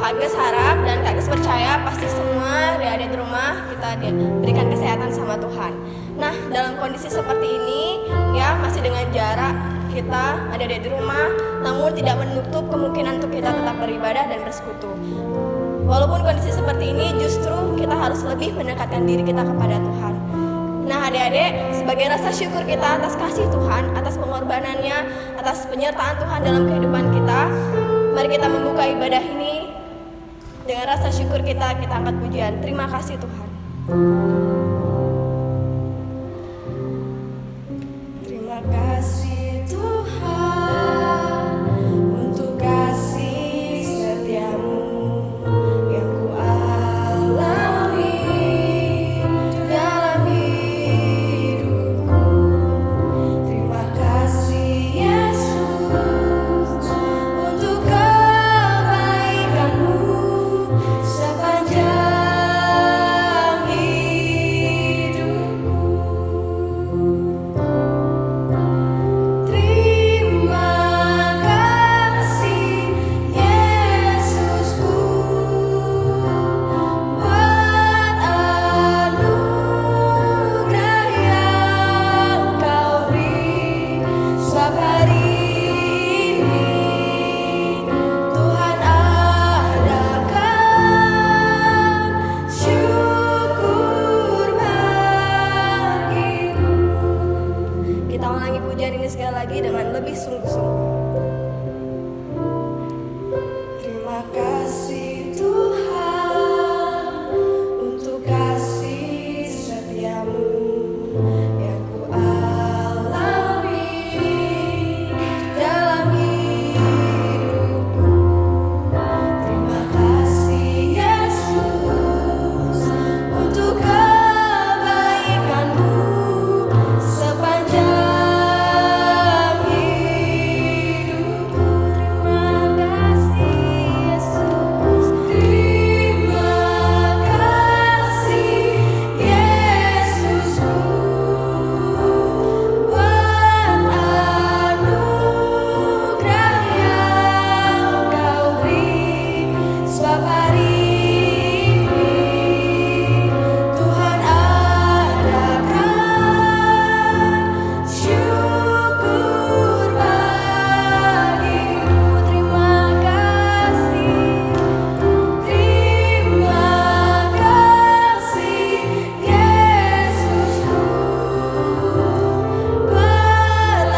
Kak Ges harap dan Kak Ges percaya pasti semua adik-adik di rumah kita diberikan kesehatan sama Tuhan. Nah, dalam kondisi seperti ini ya, masih dengan jarak kita adik-adik di rumah, namun tidak menutup kemungkinan untuk kita tetap beribadah dan bersekutu. Walaupun kondisi seperti ini, justru kita harus lebih mendekatkan diri kita kepada Tuhan. Nah adik-adik, sebagai rasa syukur kita atas kasih Tuhan, atas pengorbanannya, atas penyertaan Tuhan dalam kehidupan kita, mari kita membuka ibadah ini dengan rasa syukur kita angkat pujian. Terima kasih Tuhan. Terima kasih Tuhan untuk kasih setiamu yang ku alami dalam hidupku. Terima kasih Yesus untuk kebaikanmu sepanjang hidupku. Terima kasih Yesusku buat anugerah yang Kau beri. Sebab hari ini Tuhan adakan syukur bagimu. Kita ulangi pujian ini sekali lagi dengan lebih sungguh-sungguh. Terima kasih Tuhan untuk kasih setiamu yang ku alami dalam hidupku. Terima kasih Yesus untuk kebaikanmu sepanjang hidupku. Terima kasih Yesus. Terima kasih Yesusku buat anugerah yang Kau beri. Sebab hari ini Tuhan adakan syukur bagimu. Terima kasih. Terima kasih Yesusku buat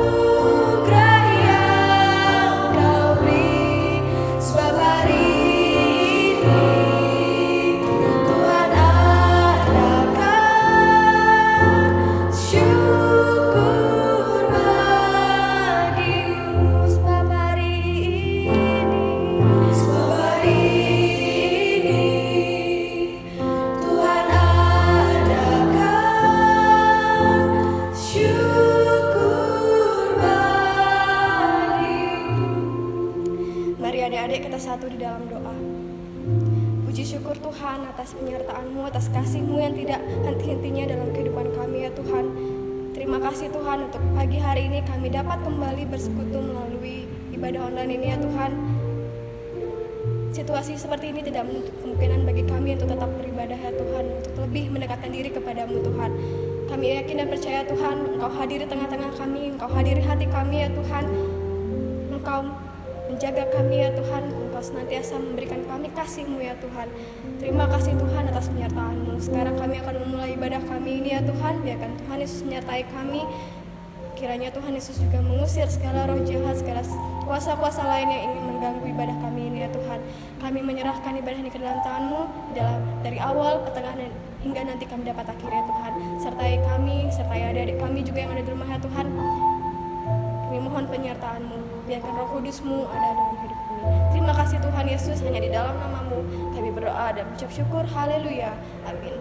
anugerah yang Kau beri. Sebab hari ini Tuhan adakan syukur bagimu. Sebab hari ini Tuhan adakan syukur bagimu. Mari adik-adik kita satu di dalam doa. Puji syukur Tuhan atas penyertaan-Mu, atas kasih-Mu yang tidak henti-hentinya dalam kehidupan kami ya Tuhan. Terima kasih Tuhan untuk pagi hari ini kami dapat kembali bersekutu melalui ibadah online ini ya Tuhan. Situasi seperti ini tidak menutup kemungkinan bagi kami untuk tetap beribadah ya Tuhan, untuk lebih mendekatkan diri kepadamu Tuhan. Kami yakin dan percaya Tuhan, Engkau hadir di tengah-tengah kami, Engkau hadir di hati kami ya Tuhan. Engkau menjaga kami ya Tuhan, Engkau senantiasa memberikan kami kasih-Mu ya Tuhan. Terima kasih Tuhan atas penyertaan-Mu. Sekarang kami akan memulai ibadah kami ini ya Tuhan. Biarkan Tuhan Yesus menyertai kami. Kiranya Tuhan Yesus juga mengusir segala roh jahat, segala kuasa-kuasa lain yang ingin mengganggu ibadah kami ini ya Tuhan. Kami menyerahkan ibadah ini ke dalam tangan-Mu, dari awal, pertengahan, hingga nanti kami dapat akhirnya Tuhan. Sertai kami, sertai adik-adik kami juga yang ada di rumah ya Tuhan. Kami mohon penyertaan-Mu. Biarkan Roh Kudus-Mu ada dalam hidup kami. Terima kasih Tuhan Yesus, hanya di dalam nama-Mu kami berdoa dan mengucap syukur. Haleluya. Amin.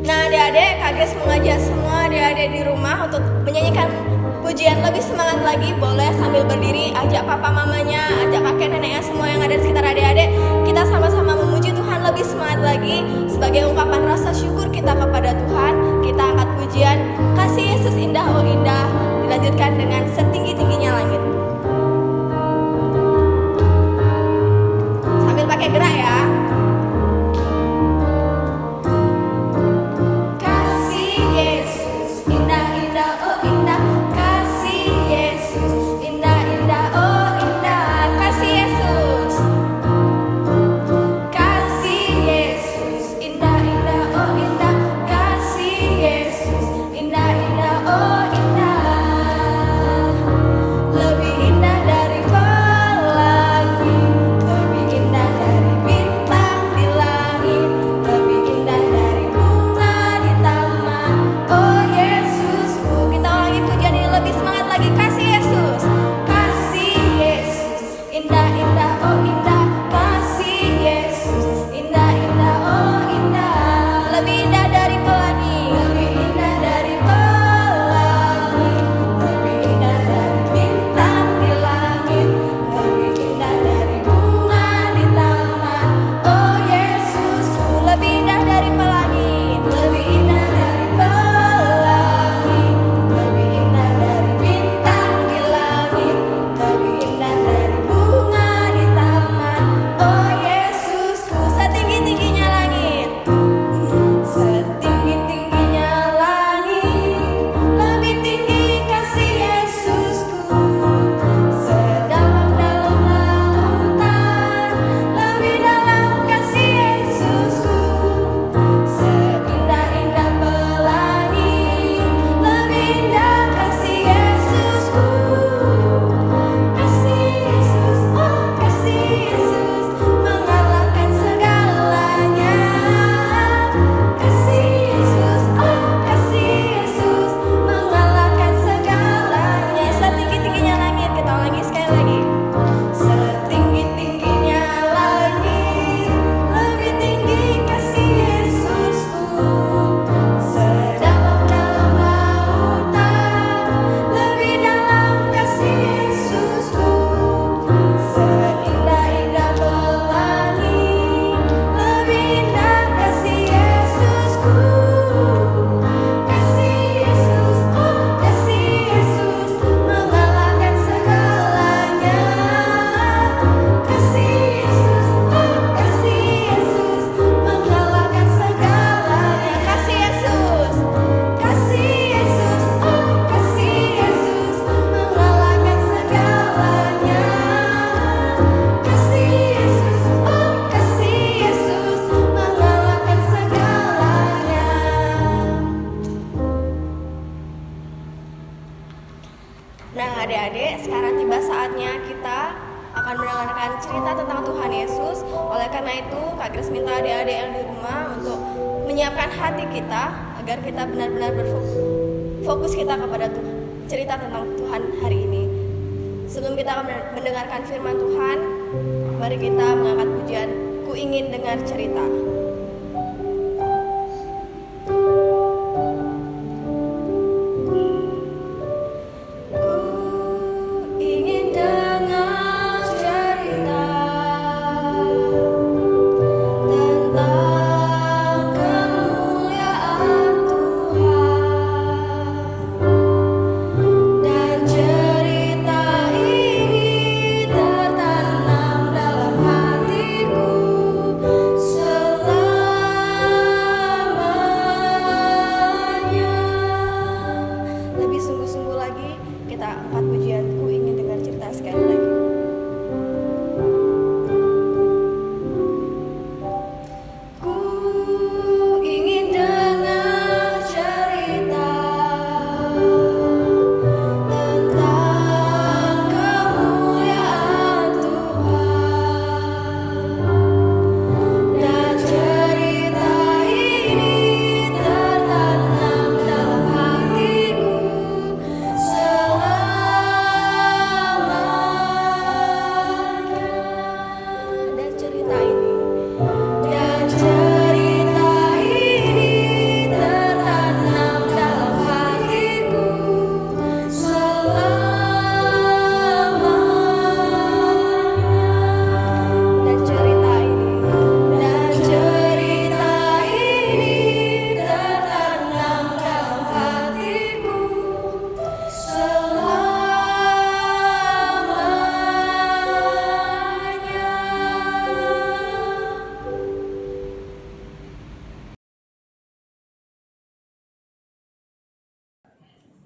Nah adik-adik, Kak Ges mengajak semua adik-adik di rumah untuk menyanyikan pujian lebih semangat lagi. Boleh sambil berdiri, ajak papa mamanya, ajak kakek neneknya, semua yang ada di sekitar adik-adik. Kita sama-sama memuji Tuhan lebih semangat lagi. Sebagai ungkapan rasa syukur kita kepada Tuhan, kita angkat pujian Kasih Yesus Indah Oh Indah, dilanjutkan dengan Setinggi-tingginya Langit. adik-adik, sekarang tiba saatnya kita akan mendengarkan cerita tentang Tuhan Yesus. Oleh karena itu, Kak Grace minta adik-adik yang di rumah untuk menyiapkan hati kita agar kita benar-benar berfokus kita kepada Tuhan, cerita tentang Tuhan hari ini. Sebelum kita akan mendengarkan firman Tuhan, mari kita mengangkat pujian Ku Ingin Dengar Cerita.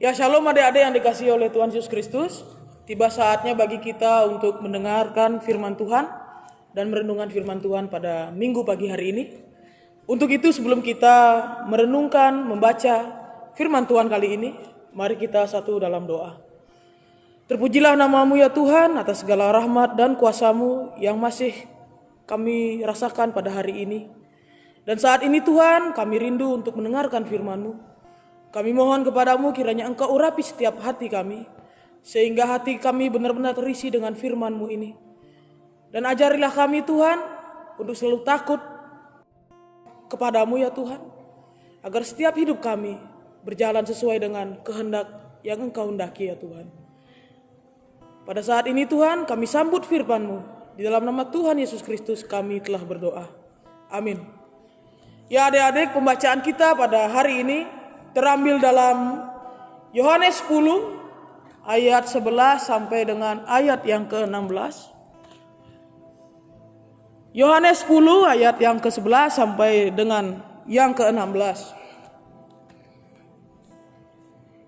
Ya, shalom adik-adik yang dikasihi oleh Tuhan Yesus Kristus. Tiba saatnya bagi kita untuk mendengarkan firman Tuhan dan merenungkan firman Tuhan pada minggu pagi hari ini. Untuk itu sebelum kita merenungkan, membaca firman Tuhan kali ini, mari kita satu dalam doa. Terpujilah nama-Mu ya Tuhan atas segala rahmat dan kuasa-Mu yang masih kami rasakan pada hari ini. Dan saat ini Tuhan, kami rindu untuk mendengarkan firman-Mu. Kami mohon kepadamu kiranya Engkau urapi setiap hati kami, sehingga hati kami benar-benar terisi dengan firman-Mu ini. Dan ajarilah kami Tuhan untuk selalu takut kepadamu ya Tuhan, agar setiap hidup kami berjalan sesuai dengan kehendak yang Engkau hendaki ya Tuhan. Pada saat ini Tuhan, kami sambut firman-Mu. Di dalam nama Tuhan Yesus Kristus kami telah berdoa. Amin. Ya adik-adik, pembacaan kita pada hari ini terambil dalam Yohanes 10 ayat 11 sampai dengan ayat yang ke-16. Yohanes 10 ayat yang ke-11 sampai dengan yang ke-16.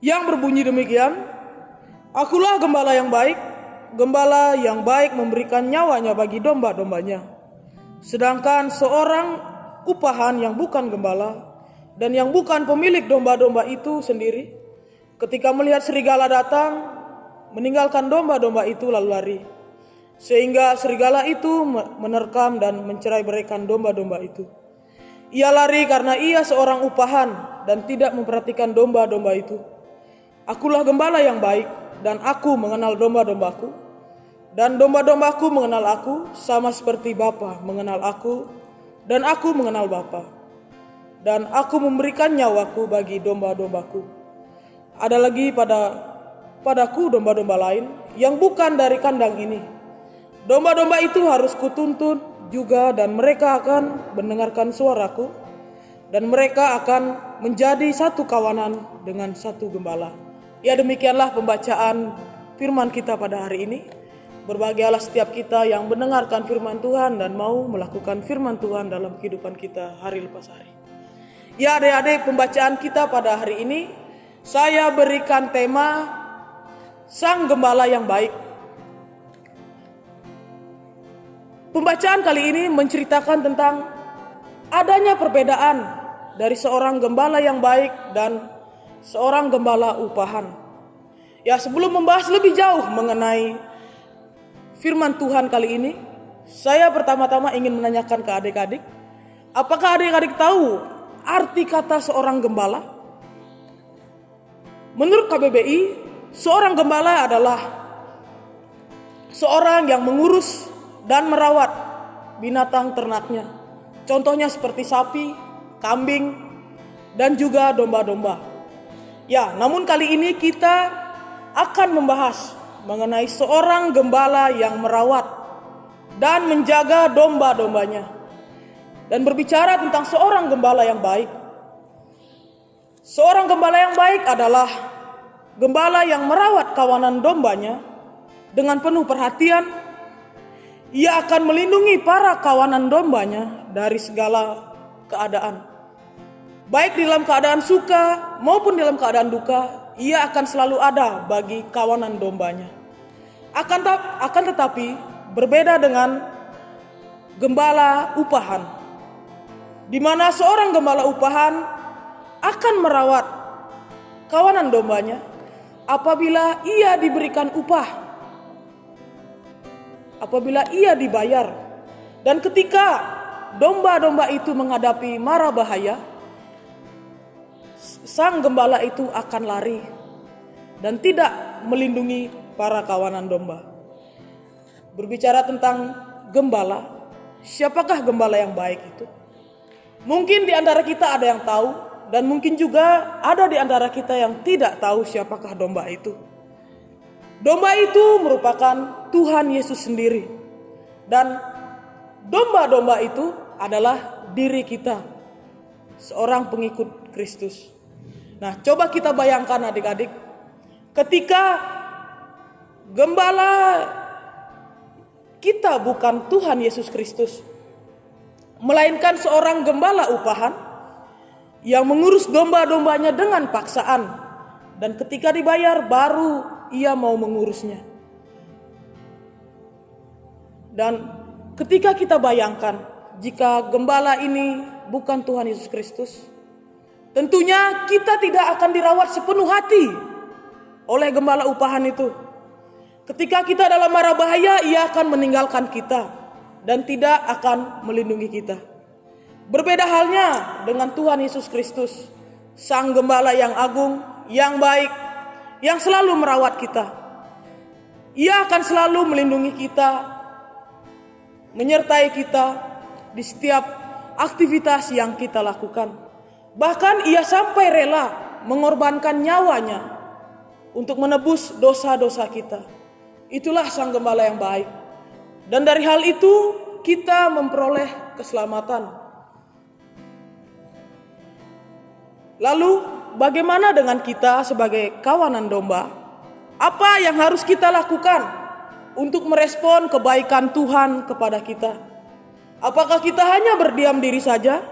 Yang berbunyi demikian, Akulah gembala yang baik memberikan nyawanya bagi domba-dombanya. Sedangkan seorang upahan yang bukan gembala dan yang bukan pemilik domba-domba itu sendiri, ketika melihat serigala datang, meninggalkan domba-domba itu lalu lari. Sehingga serigala itu menerkam dan mencerai-beraikan domba-domba itu. Ia lari karena ia seorang upahan dan tidak memperhatikan domba-domba itu. Akulah gembala yang baik, dan aku mengenal domba-dombaku, dan domba-dombaku mengenal aku, sama seperti Bapa mengenal aku, dan aku mengenal Bapa. Dan aku memberikan nyawaku bagi domba-dombaku. Ada lagi padaku domba-domba lain yang bukan dari kandang ini. Domba-domba itu harus kutuntun juga, dan mereka akan mendengarkan suaraku, dan mereka akan menjadi satu kawanan dengan satu gembala. Ya, demikianlah pembacaan firman kita pada hari ini. Berbahagialah setiap kita yang mendengarkan firman Tuhan dan mau melakukan firman Tuhan dalam kehidupan kita hari lepas hari. Ya adik-adik, pembacaan kita pada hari ini saya berikan tema Sang Gembala yang Baik. Pembacaan kali ini menceritakan tentang adanya perbedaan dari seorang gembala yang baik dan seorang gembala upahan. Ya, sebelum membahas lebih jauh mengenai firman Tuhan kali ini, saya pertama-tama ingin menanyakan ke adik-adik, apakah adik-adik tahu arti kata seorang gembala? Menurut KBBI, seorang gembala adalah seorang yang mengurus dan merawat binatang ternaknya. Contohnya seperti sapi, kambing, dan juga domba-domba. Ya, namun kali ini kita akan membahas mengenai seorang gembala yang merawat dan menjaga domba-dombanya. Dan berbicara tentang seorang gembala yang baik. Seorang gembala yang baik adalah gembala yang merawat kawanan dombanya dengan penuh perhatian. Ia akan melindungi para kawanan dombanya dari segala keadaan. Baik dalam keadaan suka maupun dalam keadaan duka, ia akan selalu ada bagi kawanan dombanya. Akan tetapi berbeda dengan gembala upahan, di mana seorang gembala upahan akan merawat kawanan dombanya apabila ia diberikan upah, apabila ia dibayar. Dan ketika domba-domba itu menghadapi mara bahaya, sang gembala itu akan lari dan tidak melindungi para kawanan domba. Berbicara tentang gembala, siapakah gembala yang baik itu? Mungkin di antara kita ada yang tahu, dan mungkin juga ada di antara kita yang tidak tahu siapakah domba itu. Domba itu merupakan Tuhan Yesus sendiri. Dan domba-domba itu adalah diri kita, seorang pengikut Kristus. Nah, coba kita bayangkan adik-adik, ketika gembala kita bukan Tuhan Yesus Kristus, melainkan seorang gembala upahan yang mengurus domba-dombanya dengan paksaan, dan ketika dibayar baru ia mau mengurusnya. Dan ketika kita bayangkan jika gembala ini bukan Tuhan Yesus Kristus, tentunya kita tidak akan dirawat sepenuh hati oleh gembala upahan itu. Ketika kita dalam mara bahaya, ia akan meninggalkan kita dan tidak akan melindungi kita. Berbeda halnya dengan Tuhan Yesus Kristus, Sang Gembala yang agung, yang baik, yang selalu merawat kita. Ia akan selalu melindungi kita, menyertai kita di setiap aktivitas yang kita lakukan. Bahkan ia sampai rela mengorbankan nyawanya untuk menebus dosa-dosa kita. Itulah Sang Gembala yang baik. Dan dari hal itu kita memperoleh keselamatan. Lalu bagaimana dengan kita sebagai kawanan domba? Apa yang harus kita lakukan untuk merespon kebaikan Tuhan kepada kita? Apakah kita hanya berdiam diri saja?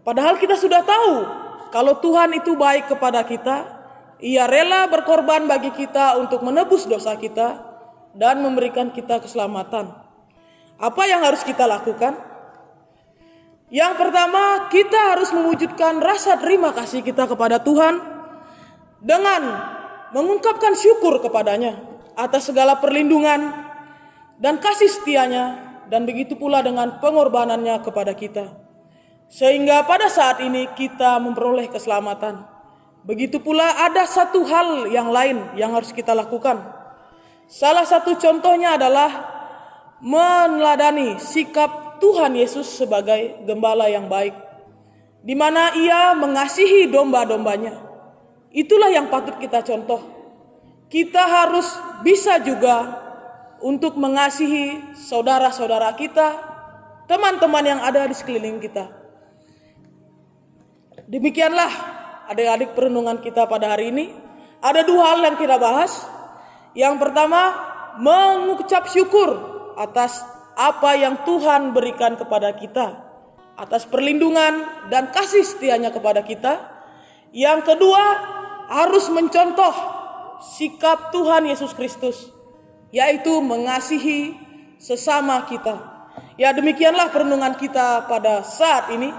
Padahal kita sudah tahu kalau Tuhan itu baik kepada kita. Ia rela berkorban bagi kita untuk menebus dosa kita dan memberikan kita keselamatan. Apa yang harus kita lakukan? Yang pertama, kita harus mewujudkan rasa terima kasih kita kepada Tuhan dengan mengungkapkan syukur kepadanya atas segala perlindungan dan kasih setianya, dan begitu pula dengan pengorbanannya kepada kita. Sehingga pada saat ini kita memperoleh keselamatan. Begitu pula ada satu hal yang lain yang harus kita lakukan. Salah satu contohnya adalah meneladani sikap Tuhan Yesus sebagai gembala yang baik, di mana ia mengasihi domba-dombanya. Itulah yang patut kita contoh. Kita harus bisa juga untuk mengasihi saudara-saudara kita, teman-teman yang ada di sekeliling kita. Demikianlah adik-adik perenungan kita pada hari ini. Ada dua hal yang kita bahas. Yang pertama, mengucap syukur atas apa yang Tuhan berikan kepada kita, atas perlindungan dan kasih setianya kepada kita. Yang kedua, harus mencontoh sikap Tuhan Yesus Kristus, yaitu mengasihi sesama kita. Ya, demikianlah perenungan kita pada saat ini.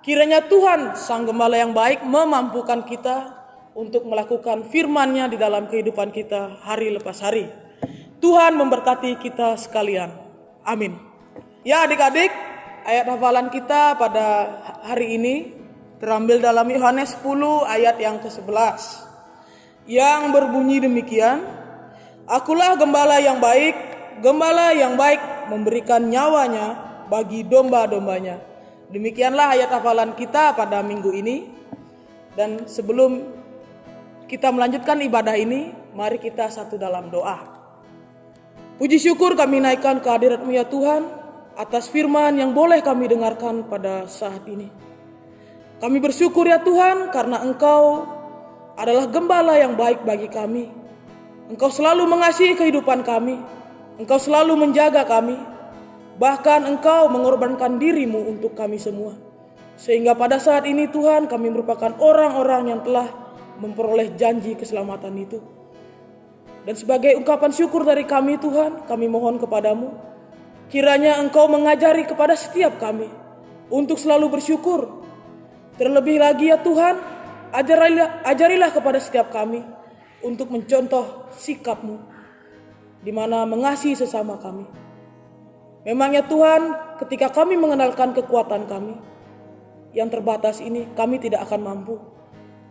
Kiranya Tuhan Sang Gembala yang baik memampukan kita untuk melakukan firman-Nya di dalam kehidupan kita hari lepas hari. Tuhan memberkati kita sekalian. Amin. Ya adik-adik, ayat hafalan kita pada hari ini terambil dalam Yohanes 10 ayat yang ke-11 yang berbunyi demikian, Akulah gembala yang baik memberikan nyawanya bagi domba-dombanya. Demikianlah ayat hafalan kita pada minggu ini. Dan sebelum kita melanjutkan ibadah ini, mari kita satu dalam doa. Puji syukur kami naikkan ke hadirat-Mu ya Tuhan, atas firman yang boleh kami dengarkan pada saat ini. Kami bersyukur ya Tuhan karena Engkau adalah gembala yang baik bagi kami. Engkau selalu mengasihi kehidupan kami. Engkau selalu menjaga kami. Bahkan Engkau mengorbankan diri-Mu untuk kami semua. Sehingga pada saat ini Tuhan, kami merupakan orang-orang yang telah memperoleh janji keselamatan itu. Dan sebagai ungkapan syukur dari kami Tuhan, kami mohon kepadamu, kiranya Engkau mengajari kepada setiap kami untuk selalu bersyukur. Terlebih lagi ya Tuhan, ajarilah kepada setiap kami untuk mencontoh sikap-Mu, di mana mengasihi sesama kami. Memang ya Tuhan, ketika kami mengenalkan kekuatan kami yang terbatas ini, kami tidak akan mampu.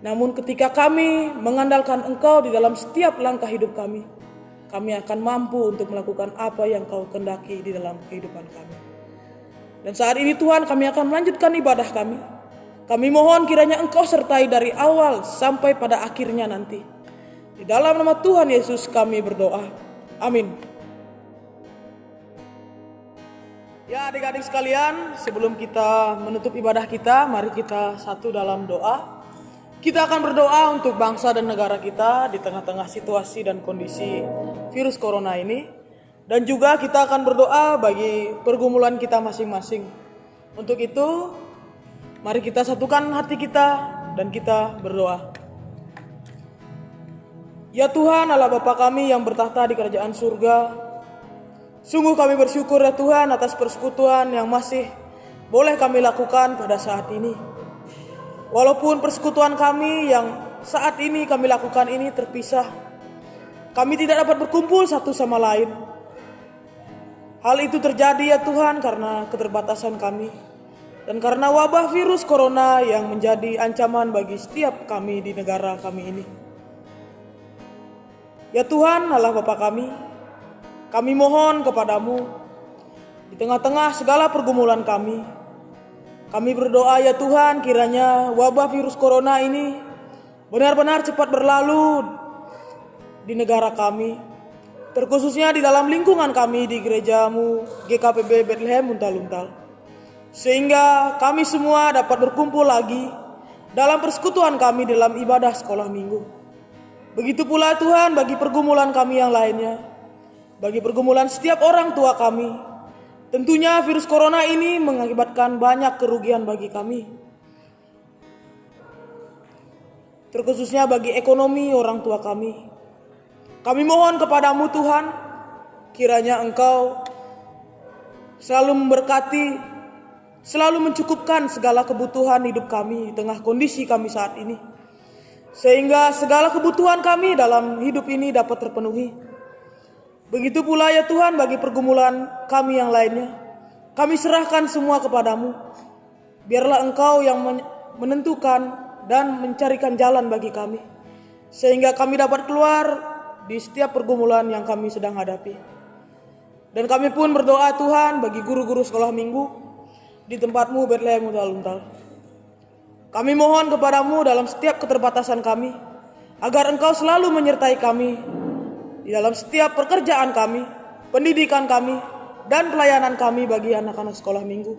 Namun ketika kami mengandalkan Engkau di dalam setiap langkah hidup kami akan mampu untuk melakukan apa yang Kau kehendaki di dalam kehidupan kami. Dan saat ini Tuhan, kami akan melanjutkan ibadah kami. Kami mohon kiranya Engkau sertai dari awal sampai pada akhirnya nanti. Di dalam nama Tuhan Yesus kami berdoa. Amin. Ya adik-adik sekalian, sebelum kita menutup ibadah kita, mari kita satu dalam doa. Kita akan berdoa untuk bangsa dan negara kita di tengah-tengah situasi dan kondisi virus corona ini. Dan juga kita akan berdoa bagi pergumulan kita masing-masing. Untuk itu, mari kita satukan hati kita dan kita berdoa. Ya Tuhan Allah Bapa kami yang bertahta di kerajaan surga, sungguh kami bersyukur ya Tuhan atas persekutuan yang masih boleh kami lakukan pada saat ini. Walaupun persekutuan kami yang saat ini kami lakukan ini terpisah, kami tidak dapat berkumpul satu sama lain. Hal itu terjadi ya Tuhan karena keterbatasan kami dan karena wabah virus corona yang menjadi ancaman bagi setiap kami di negara kami ini. Ya Tuhan Allah Bapa kami mohon kepadamu di tengah-tengah segala pergumulan kami berdoa ya Tuhan kiranya wabah virus corona ini benar-benar cepat berlalu di negara kami, terkhususnya di dalam lingkungan kami di gerejamu GKPB Bethlehem Untal-Untal, sehingga kami semua dapat berkumpul lagi dalam persekutuan kami dalam ibadah sekolah minggu. Begitu pula Tuhan bagi pergumulan kami yang lainnya, bagi pergumulan setiap orang tua kami. Tentunya virus corona ini mengakibatkan banyak kerugian bagi kami, terkhususnya bagi ekonomi orang tua kami. Kami mohon kepadamu Tuhan, kiranya Engkau selalu memberkati, selalu mencukupkan segala kebutuhan hidup kami di tengah kondisi kami saat ini, sehingga segala kebutuhan kami dalam hidup ini dapat terpenuhi. Begitu pula ya Tuhan bagi pergumulan kami yang lainnya, kami serahkan semua kepadamu. Biarlah Engkau yang menentukan dan mencarikan jalan bagi kami, sehingga kami dapat keluar di setiap pergumulan yang kami sedang hadapi. Dan kami pun berdoa Tuhan bagi guru-guru sekolah minggu di tempat-Mu Bethlehem Untal-Untal. Kami mohon kepadamu dalam setiap keterbatasan kami, agar Engkau selalu menyertai kami di dalam setiap pekerjaan kami, pendidikan kami, dan pelayanan kami bagi anak-anak sekolah minggu.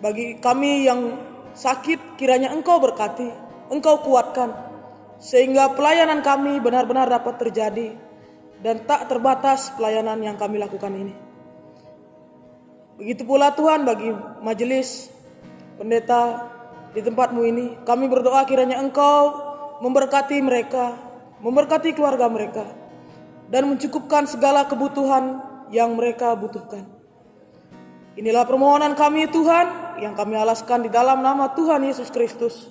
Bagi kami yang sakit, kiranya Engkau berkati, Engkau kuatkan, sehingga pelayanan kami benar-benar dapat terjadi dan tak terbatas pelayanan yang kami lakukan ini. Begitu pula Tuhan bagi majelis pendeta di tempat-Mu ini, kami berdoa kiranya Engkau memberkati mereka, memberkati keluarga mereka, dan mencukupkan segala kebutuhan yang mereka butuhkan. Inilah permohonan kami Tuhan, yang kami alaskan di dalam nama Tuhan Yesus Kristus.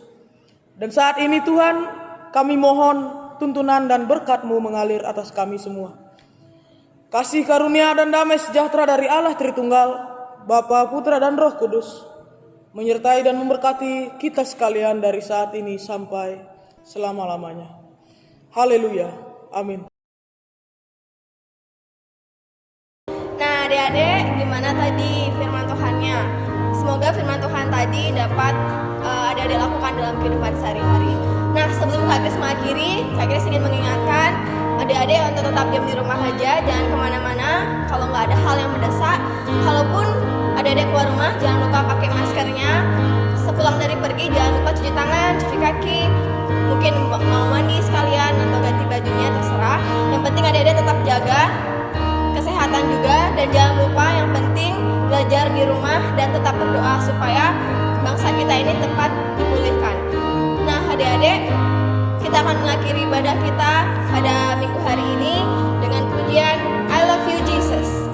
Dan saat ini Tuhan, kami mohon tuntunan dan berkat-Mu mengalir atas kami semua. Kasih karunia dan damai sejahtera dari Allah Tritunggal, Bapa, Putra, dan Roh Kudus, menyertai dan memberkati kita sekalian dari saat ini sampai selama-lamanya. Haleluya. Amin. Nah, adik-adik, gimana tadi firman Tuhannya? Semoga firman Tuhan tadi dapat adik-adik lakukan dalam kehidupan sehari-hari. Nah, sebelum Kak Grace mengakhiri, Kak Grace ingin mengingatkan adik-adik untuk tetap diam di rumah aja, jangan kemana-mana kalau nggak ada hal yang mendesak. Kalaupun adik-adik keluar rumah, jangan lupa pakai maskernya. Sepulang dari pergi, jangan lupa cuci tangan, cuci kaki, mungkin mau mandi sekalian atau ganti bajunya, terserah. Yang penting adik-adik tetap jaga kesehatan juga, dan jangan lupa yang penting belajar di rumah dan tetap berdoa supaya bangsa kita ini tepat dipulihkan. Nah, adik-adik, kita akan mengakhiri ibadah kita pada minggu hari ini dengan pujian I Love You Jesus.